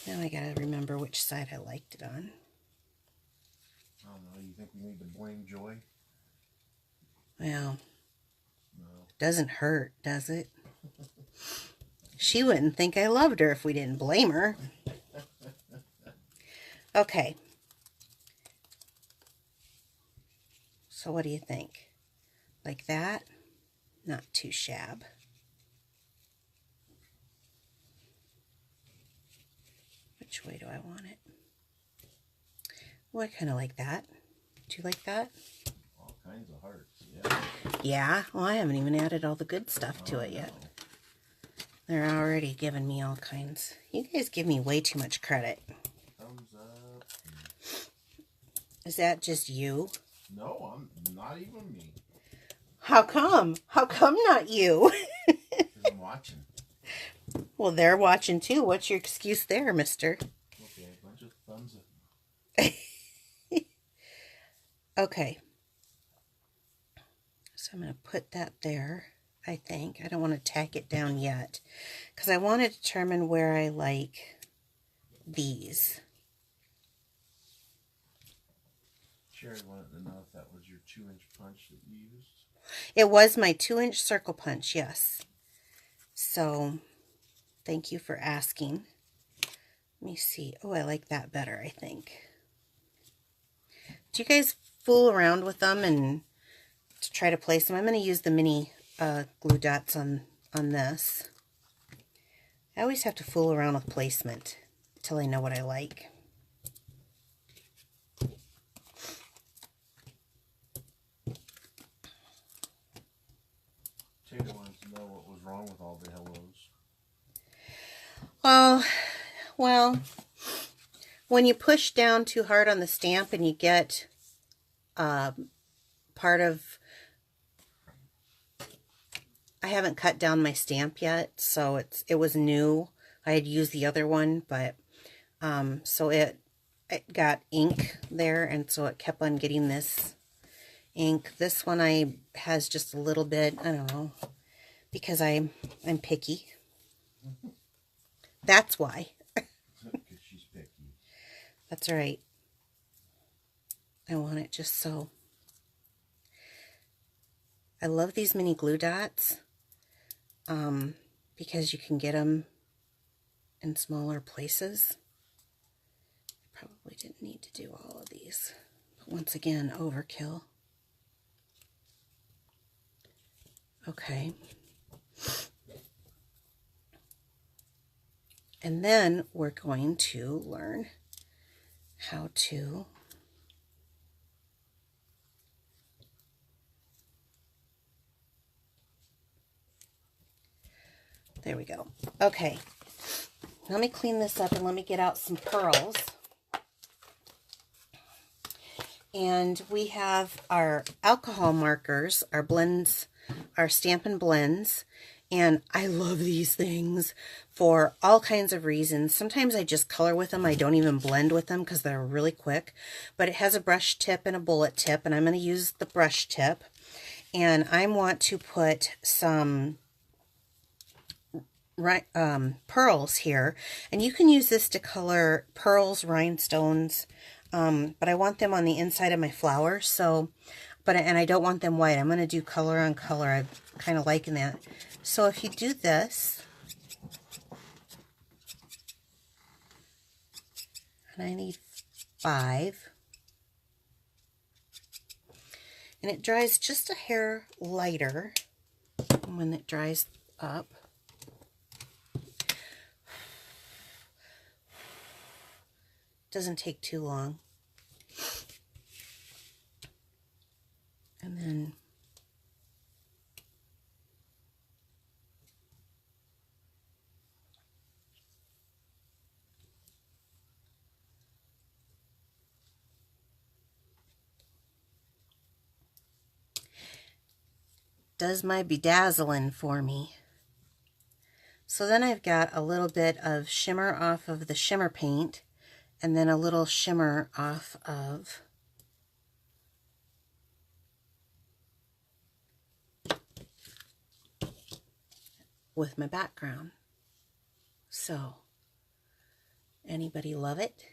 S1: Now I got to remember which side I liked it on.
S2: I don't know. You think we need to blame Joy?
S1: Well,
S2: No.
S1: doesn't hurt, does it? She wouldn't think I loved her if we didn't blame her. Okay, So what do you think? Like that? Not too shab. Which way do I want it? Well, I kind of like that. Do you like that?
S2: All kinds of hearts, yeah.
S1: Yeah? Well, I haven't even added all the good stuff to it yet. They're already giving me all kinds. You guys give me way too much credit.
S2: Thumbs up.
S1: Is that just you?
S2: No, I'm not even me.
S1: How come? How come not you?
S2: Because I'm watching.
S1: Well, they're watching too. What's your excuse there, mister?
S2: Okay, a bunch of thumbs up.
S1: Okay. So I'm going to put that there, I think. I don't want to tack it down yet because I want to determine where I like these.
S2: Sherry wanted to know if that was your 2-inch punch that you used.
S1: It was my 2-inch circle punch, yes. So, thank you for asking. Let me see. Oh, I like that better, I think. Do you guys fool around with them and to try to place them? I'm going to use the mini glue dots on this. I always have to fool around with placement until I know what I like.
S2: Taylor wants to know what was wrong with all the hellos.
S1: Oh, well, when you push down too hard on the stamp and you get part of... I haven't cut down my stamp yet, so it was new. I had used the other one, but so it got ink there, and so it kept on getting this ink. This one has just a little bit, I don't know, because I'm picky. That's why.
S2: Because she's picky.
S1: That's right. I want it just so. I love these mini glue dots because you can get them in smaller places. I probably didn't need to do all of these. But once again, overkill. Okay. And then we're going to learn how to there we go. Okay. Let me clean this up and let me get out some pearls. And we have our alcohol markers, our blends, our Stampin' blends. And I love these things for all kinds of reasons. Sometimes I just color with them. I don't even blend with them because they're really quick. But it has a brush tip and a bullet tip. And I'm going to use the brush tip. And I want to put some pearls here. And you can use this to color pearls, rhinestones. But I want them on the inside of my flower. So, and I don't want them white. I'm going to do color on color. I'm kind of liking that. So if you do this, and I need 5, and it dries just a hair lighter when it dries up. Doesn't take too long. And then does my bedazzling for me. So then I've got a little bit of shimmer off of the shimmer paint, and then a little shimmer off of with my background. So, anybody love it?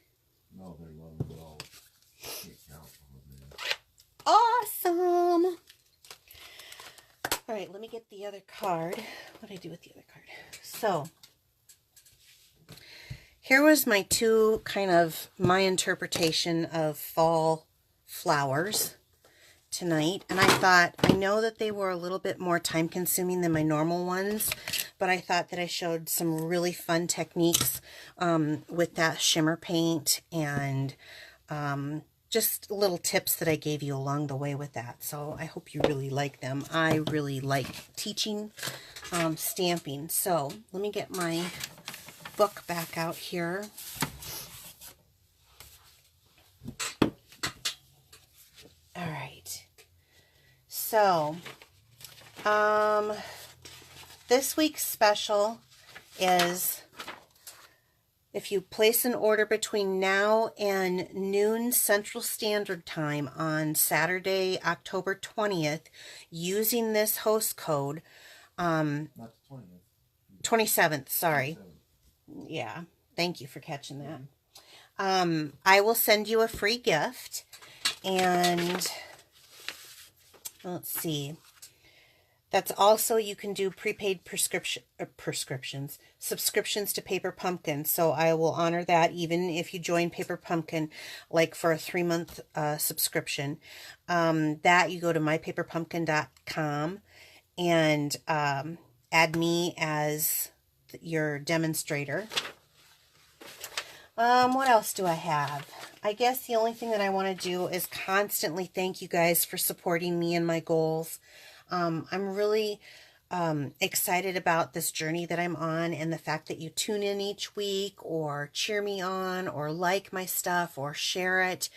S2: No, they're loving it all. Can't count them.
S1: Awesome! All right, let me get the other card. What did I do with the other card? So, here was my my interpretation of fall flowers tonight, and I thought, I know that they were a little bit more time consuming than my normal ones, but I thought that I showed some really fun techniques with that shimmer paint, and just little tips that I gave you along the way with that. So I hope you really like them. I really like teaching stamping. So let me get my book back out here. All right. So this week's special is, if you place an order between now and noon Central Standard Time on Saturday, October 20th, using this host code,
S2: Not the 20th.
S1: 27th, sorry.
S2: 27th.
S1: Yeah, thank you for catching that. I will send you a free gift, and let's see. That's also, you can do prepaid subscriptions to Paper Pumpkin. So I will honor that even if you join Paper Pumpkin, like for a 3-month subscription. That you go to mypaperpumpkin.com and add me as your demonstrator. What else do I have? I guess the only thing that I want to do is constantly thank you guys for supporting me and my goals. I'm really excited about this journey that I'm on, and the fact that you tune in each week or cheer me on or like my stuff or share it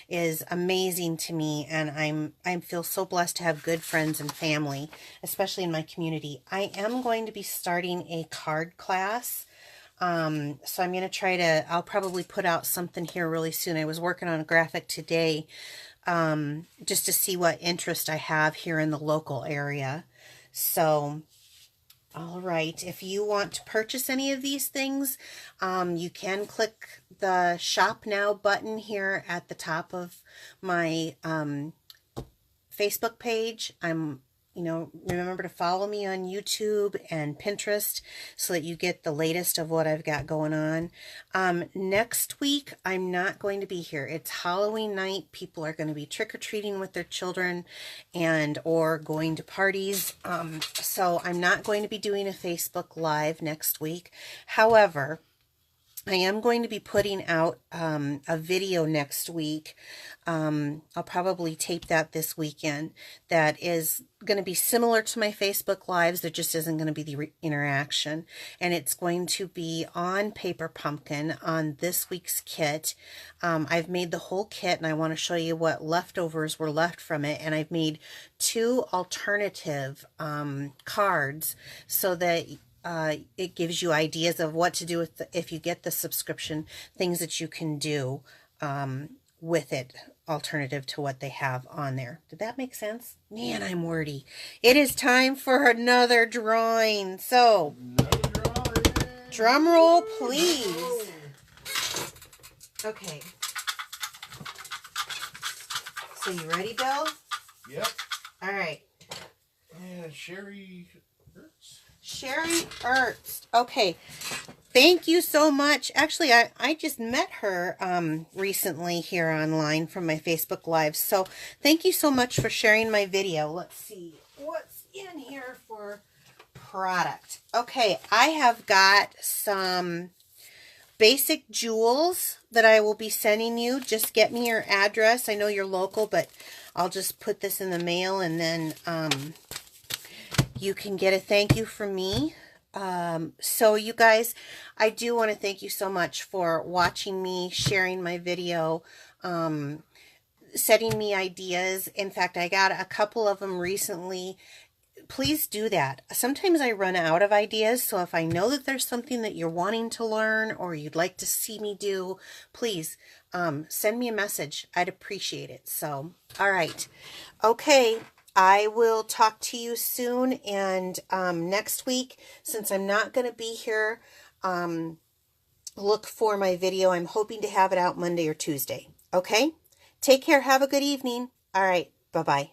S1: is amazing to me, and I feel so blessed to have good friends and family, especially in my community. I am going to be starting a card class. So I'm going to try to, I'll probably put out something here really soon. I was working on a graphic today, just to see what interest I have here in the local area. So, all right, if you want to purchase any of these things, you can click the Shop Now button here at the top of my Facebook page. Remember to follow me on YouTube and Pinterest so that you get the latest of what I've got going on. Next week, I'm not going to be here. It's Halloween night. People are going to be trick-or-treating with their children or going to parties. So I'm not going to be doing a Facebook Live next week. However, I am going to be putting out a video next week. I'll probably tape that this weekend. That is going to be similar to my Facebook Lives. There just isn't going to be the interaction. And it's going to be on Paper Pumpkin on this week's kit. I've made the whole kit, and I want to show you what leftovers were left from it. And I've made 2 alternative cards so that it gives you ideas of what to do with if you get the subscription, things that you can do with it, alternative to what they have on there. Did that make sense? Man, I'm wordy. It is time for another drawing. So, drum roll, please. Okay. So you ready, Bill?
S2: Yep.
S1: All right.
S2: Yeah, Sherry Ertz.
S1: Sherry Ertz. Okay. Thank you so much. Actually, I just met her recently here online from my Facebook Live. So thank you so much for sharing my video. Let's see what's in here for product. Okay, I have got some basic jewels that I will be sending you. Just get me your address. I know you're local, but I'll just put this in the mail, and then you can get a thank you from me. So you guys, I do want to thank you so much for watching me, sharing my video, sending me ideas. In fact, I got a couple of them recently. Please do that. Sometimes I run out of ideas, so if I know that there's something that you're wanting to learn or you'd like to see me do, please send me a message. I'd appreciate it. So, all right. Okay. I will talk to you soon, and next week, since I'm not going to be here, look for my video. I'm hoping to have it out Monday or Tuesday. Okay? Take care. Have a good evening. All right. Bye-bye.